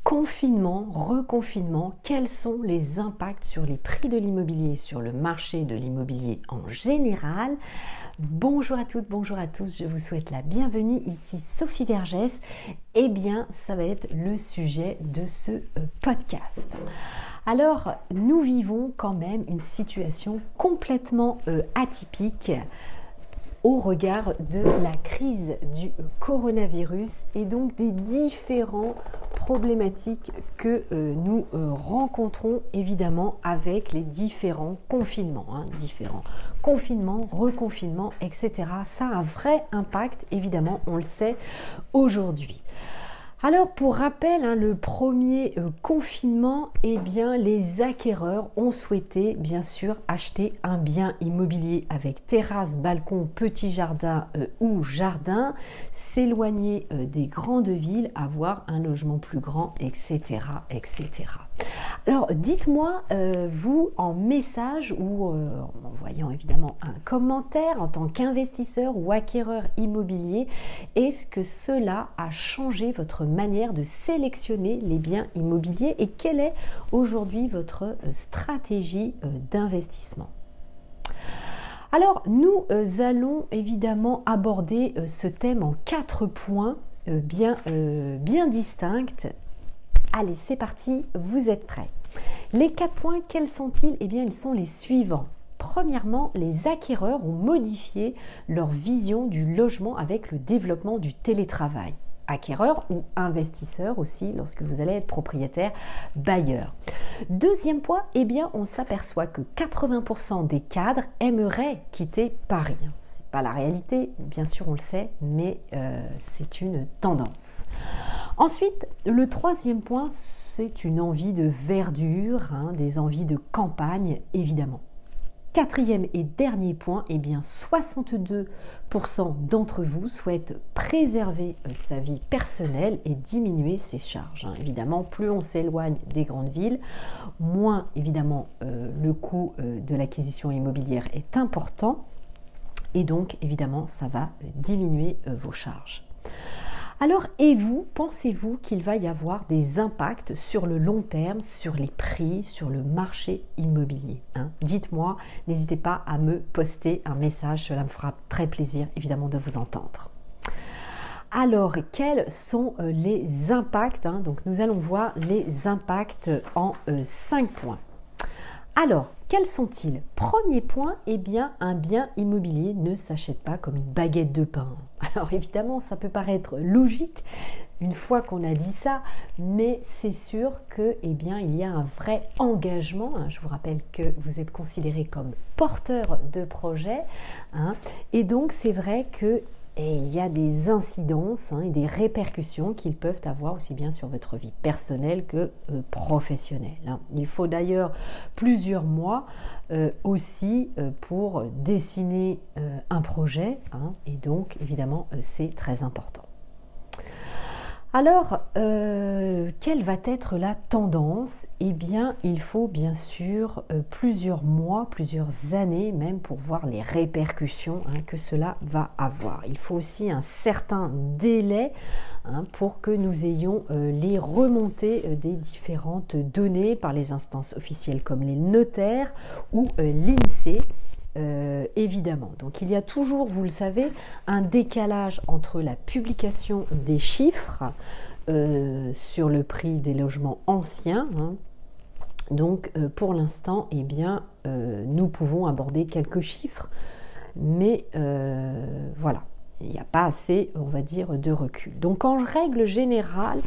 Confinement, reconfinement, quels sont les impacts sur les prix de l'immobilier, sur le marché de l'immobilier en général? Bonjour à toutes, bonjour à tous, je vous souhaite la bienvenue, ici Sophie Vergès. Eh bien, ça va être le sujet de ce podcast. Alors, nous vivons quand même une situation complètement atypique au regard de la crise du coronavirus et donc des différentes problématiques que nous rencontrons évidemment avec les différents confinements, différents confinements, reconfinements, etc. Ça a un vrai impact, évidemment, on le sait aujourd'hui. Alors pour rappel, le premier confinement, eh bien les acquéreurs ont souhaité bien sûr acheter un bien immobilier avec terrasse, balcon, petit jardin ou jardin, s'éloigner des grandes villes, avoir un logement plus grand, etc. etc. Alors dites-moi, vous en message ou en envoyant évidemment un commentaire en tant qu'investisseur ou acquéreur immobilier, est-ce que cela a changé votre manière de sélectionner les biens immobiliers et quelle est aujourd'hui votre stratégie d'investissement? Alors nous allons évidemment aborder ce thème en 4 points bien distincts. Allez, c'est parti, vous êtes prêts. Les 4 points, quels sont-ils? Eh bien, ils sont les suivants. Premièrement, les acquéreurs ont modifié leur vision du logement avec le développement du télétravail. Acquéreur ou investisseur aussi lorsque vous allez être propriétaire bailleur. Deuxième point, eh bien, on s'aperçoit que 80% des cadres aimeraient quitter Paris. C'est pas la réalité, bien sûr on le sait, mais c'est une tendance. Ensuite, le troisième point, c'est une envie de verdure, des envies de campagne, évidemment. Quatrième et dernier point, eh bien 62% d'entre vous souhaitent préserver sa vie personnelle et diminuer ses charges. Évidemment, plus on s'éloigne des grandes villes, moins évidemment le coût de l'acquisition immobilière est important et donc évidemment ça va diminuer vos charges. Alors, et vous, pensez-vous qu'il va y avoir des impacts sur le long terme, sur les prix, sur le marché immobilier? Dites-moi, n'hésitez pas à me poster un message, cela me fera très plaisir évidemment de vous entendre. Alors, quels sont les impacts? Donc, nous allons voir les impacts en 5 points. Alors, quels sont-ils? Premier point, eh bien, un bien immobilier ne s'achète pas comme une baguette de pain. Alors évidemment, ça peut paraître logique une fois qu'on a dit ça, mais c'est sûr que, eh bien, il y a un vrai engagement. Je vous rappelle que vous êtes considéré comme porteur de projet, et donc c'est vrai que il y a des incidences et des répercussions qu'ils peuvent avoir aussi bien sur votre vie personnelle que professionnelle. Il faut d'ailleurs plusieurs mois aussi pour dessiner un projet et donc évidemment c'est très important. Alors, quelle va être la tendance? Eh bien, il faut bien sûr plusieurs mois, plusieurs années même pour voir les répercussions que cela va avoir. Il faut aussi un certain délai pour que nous ayons les remontées des différentes données par les instances officielles comme les notaires ou l'INSEE. Évidemment. Donc il y a toujours, vous le savez, un décalage entre la publication des chiffres sur le prix des logements anciens. Donc pour l'instant, eh bien, nous pouvons aborder quelques chiffres, mais voilà. Il n'y a pas assez, on va dire, de recul. Donc, en règle générale,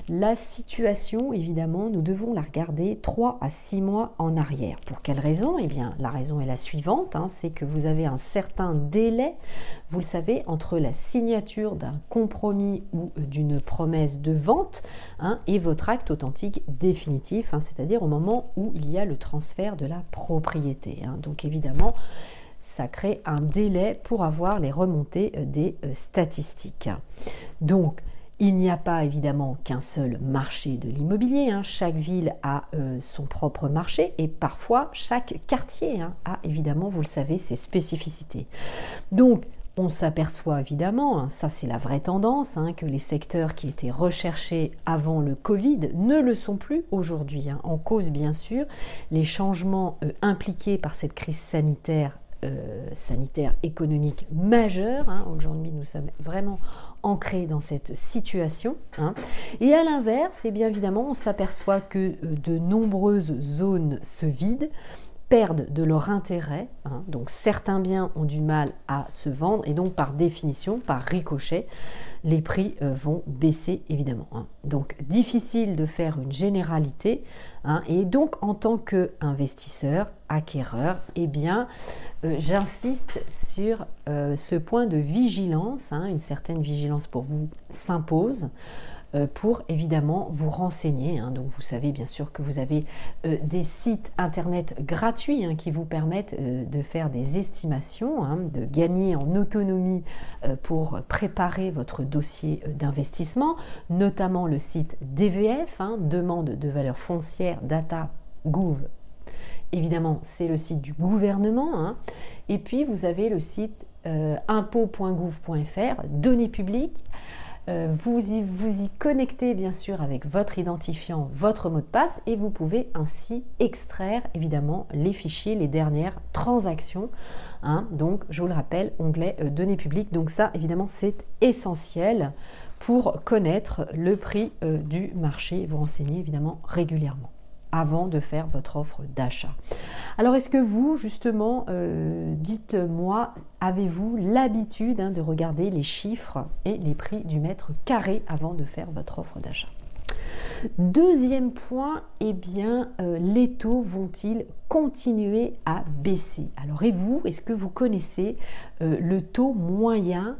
la situation, évidemment, nous devons la regarder 3 à 6 mois en arrière. Pour quelle raison? Eh bien, la raison est la suivante, c'est que vous avez un certain délai, vous le savez, entre la signature d'un compromis ou d'une promesse de vente et votre acte authentique définitif, c'est-à-dire au moment où il y a le transfert de la propriété. Donc, évidemment, ça crée un délai pour avoir les remontées des statistiques. Donc, il n'y a pas évidemment qu'un seul marché de l'immobilier. Chaque ville a son propre marché et parfois chaque quartier a évidemment, vous le savez, ses spécificités. Donc, On s'aperçoit évidemment, ça c'est la vraie tendance, que les secteurs qui étaient recherchés avant le Covid ne le sont plus aujourd'hui. En cause bien sûr les changements impliqués par cette crise sanitaire économique majeure. Aujourd'hui nous sommes vraiment ancrés dans cette situation. Et à l'inverse, bien évidemment, on s'aperçoit que de nombreuses zones se vident, perdent de leur intérêt, donc certains biens ont du mal à se vendre et donc par définition, par ricochet, les prix vont baisser évidemment. Donc difficile de faire une généralité et donc en tant qu'investisseur, acquéreur, j'insiste sur ce point de vigilance, une certaine vigilance pour vous s'impose, pour évidemment vous renseigner. Donc vous savez bien sûr que vous avez des sites internet gratuits qui vous permettent de faire des estimations, de gagner en autonomie pour préparer votre dossier d'investissement, notamment le site DVF, demande de valeur foncière data gouv. Évidemment, c'est le site du gouvernement. Et puis vous avez le site impôts.gouv.fr, données publiques. Vous y connectez bien sûr avec votre identifiant, votre mot de passe et vous pouvez ainsi extraire évidemment les fichiers, les dernières transactions. Donc je vous le rappelle, onglet données publiques. Donc ça évidemment c'est essentiel pour connaître le prix du marché et vous renseigner évidemment régulièrement avant de faire votre offre d'achat. Alors est-ce que vous, justement, dites-moi, avez-vous l'habitude de regarder les chiffres et les prix du mètre carré avant de faire votre offre d'achat? Deuxième point, les taux vont-ils continuer à baisser? Alors et vous, est-ce que vous connaissez le taux moyen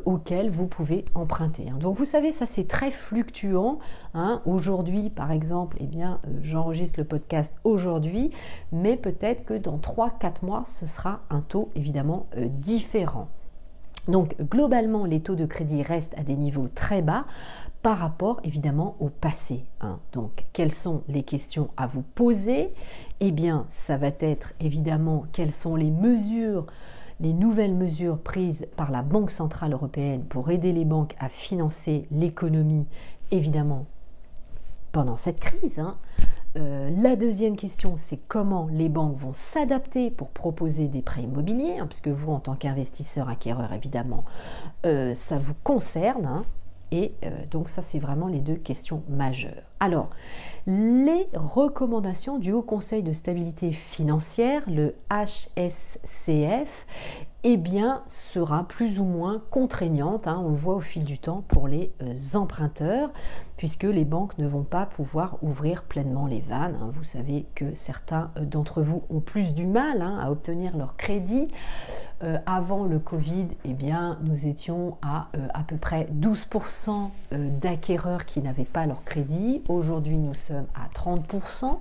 auquel vous pouvez emprunter? Donc vous savez, ça c'est très fluctuant. Aujourd'hui par exemple, j'enregistre le podcast aujourd'hui, mais peut-être que dans 3-4 mois ce sera un taux évidemment différent. Donc globalement les taux de crédit restent à des niveaux très bas par rapport évidemment au passé. Donc quelles sont les questions à vous poser? Ça va être évidemment quelles sont les nouvelles mesures prises par la Banque Centrale Européenne pour aider les banques à financer l'économie, évidemment, pendant cette crise. La deuxième question, c'est comment les banques vont s'adapter pour proposer des prêts immobiliers, puisque vous, en tant qu'investisseur, acquéreur, évidemment, ça vous concerne. Donc ça, c'est vraiment les deux questions majeures. Alors, les recommandations du Haut Conseil de stabilité financière, le HSCF, sera plus ou moins contraignante, on le voit au fil du temps pour les emprunteurs, puisque les banques ne vont pas pouvoir ouvrir pleinement les vannes. Vous savez que certains d'entre vous ont plus du mal à obtenir leur crédit. Avant le Covid, nous étions à peu près 12% d'acquéreurs qui n'avaient pas leur crédit. Aujourd'hui, nous sommes à 30%.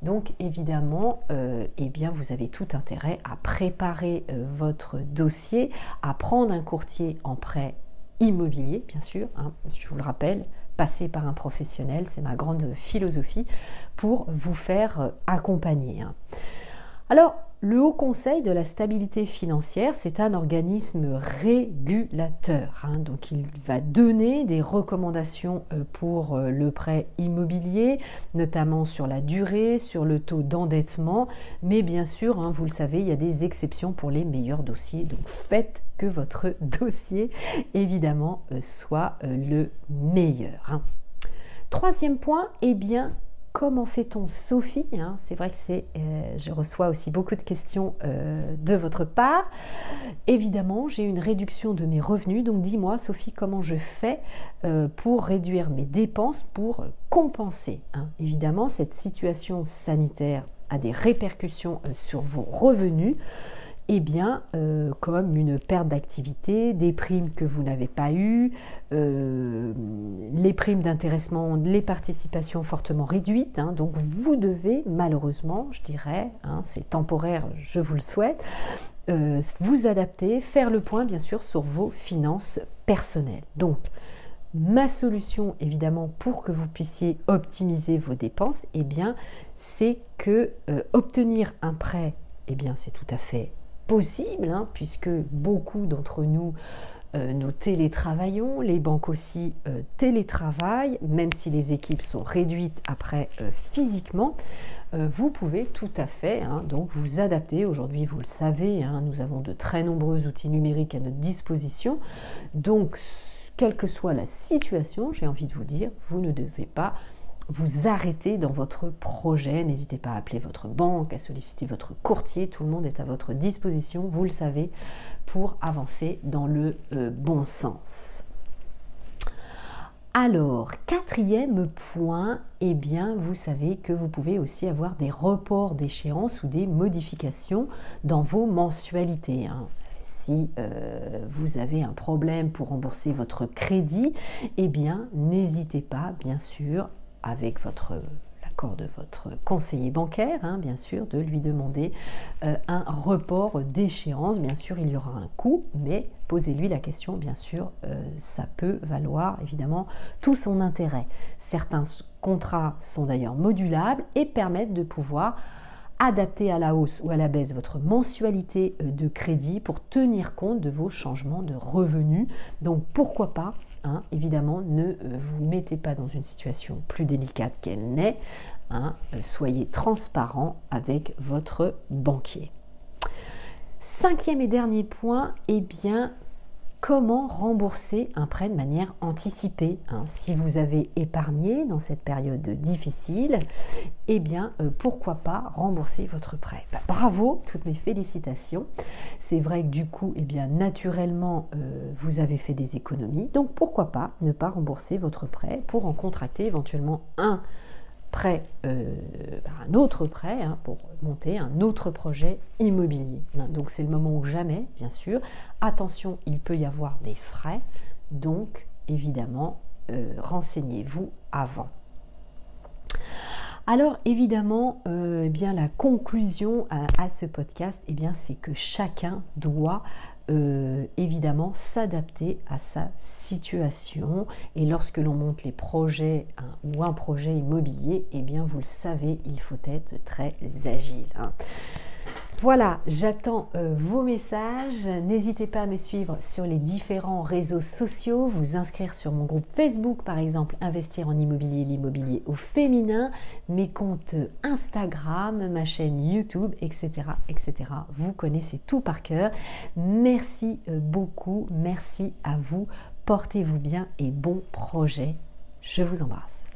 Donc évidemment, vous avez tout intérêt à préparer votre dossier, à prendre un courtier en prêt immobilier, bien sûr. Je vous le rappelle, passer par un professionnel, c'est ma grande philosophie pour vous faire accompagner. Alors, le Haut Conseil de la stabilité financière, c'est un organisme régulateur. Donc, il va donner des recommandations pour le prêt immobilier, notamment sur la durée, sur le taux d'endettement. Mais bien sûr, vous le savez, il y a des exceptions pour les meilleurs dossiers. Donc, faites que votre dossier, évidemment, soit le meilleur. Troisième point, comment fait-on, Sophie? C'est vrai que je reçois aussi beaucoup de questions de votre part. Évidemment, j'ai une réduction de mes revenus. Donc, dis-moi, Sophie, comment je fais pour réduire mes dépenses, pour compenser? Évidemment, cette situation sanitaire a des répercussions sur vos revenus. Comme une perte d'activité, des primes que vous n'avez pas eues, les primes d'intéressement, les participations fortement réduites. Donc vous devez malheureusement, je dirais, c'est temporaire, je vous le souhaite, vous adapter, faire le point bien sûr sur vos finances personnelles. Donc ma solution évidemment pour que vous puissiez optimiser vos dépenses, c'est que obtenir un prêt, c'est tout à fait possible, hein, puisque beaucoup d'entre nous nous télétravaillons, les banques aussi télétravaillent, même si les équipes sont réduites après physiquement, vous pouvez tout à fait donc vous adapter. Aujourd'hui, vous le savez, nous avons de très nombreux outils numériques à notre disposition, donc quelle que soit la situation, j'ai envie de vous dire, vous ne devez pas vous arrêter dans votre projet. N'hésitez pas à appeler votre banque, à solliciter votre courtier, tout le monde est à votre disposition, vous le savez, pour avancer dans le bon sens. Alors, quatrième point, eh bien, vous savez que vous pouvez aussi avoir des reports d'échéance ou des modifications dans vos mensualités. Si vous avez un problème pour rembourser votre crédit, eh bien, n'hésitez pas, bien sûr, avec l'accord de votre conseiller bancaire, bien sûr, de lui demander un report d'échéance. Bien sûr, il y aura un coût, mais posez-lui la question, bien sûr, ça peut valoir évidemment tout son intérêt. Certains contrats sont d'ailleurs modulables et permettent de pouvoir adapter à la hausse ou à la baisse votre mensualité de crédit pour tenir compte de vos changements de revenus. Donc pourquoi pas, évidemment, ne vous mettez pas dans une situation plus délicate qu'elle n'est. Soyez transparent avec votre banquier. Cinquième et dernier point, eh bien, comment rembourser un prêt de manière anticipée. Si vous avez épargné dans cette période difficile, eh bien, pourquoi pas rembourser votre prêt. Bravo, toutes mes félicitations. C'est vrai que du coup, eh bien, naturellement, vous avez fait des économies. Donc, pourquoi pas ne pas rembourser votre prêt pour en contracter éventuellement un autre prêt pour monter un autre projet immobilier. Donc c'est le moment ou jamais, bien sûr. Attention, il peut y avoir des frais, donc évidemment, renseignez-vous avant. Alors évidemment, eh bien, la conclusion à ce podcast, eh bien, c'est que chacun doit évidemment s'adapter à sa situation, et lorsque l'on monte les projets ou un projet immobilier, eh bien vous le savez, il faut être très agile. Voilà, j'attends vos messages. N'hésitez pas à me suivre sur les différents réseaux sociaux, vous inscrire sur mon groupe Facebook par exemple, Investir en immobilier, l'immobilier au féminin, mes comptes Instagram, ma chaîne YouTube, etc., etc. Vous connaissez tout par cœur. Merci beaucoup, merci à vous. Portez-vous bien et bon projet. Je vous embrasse.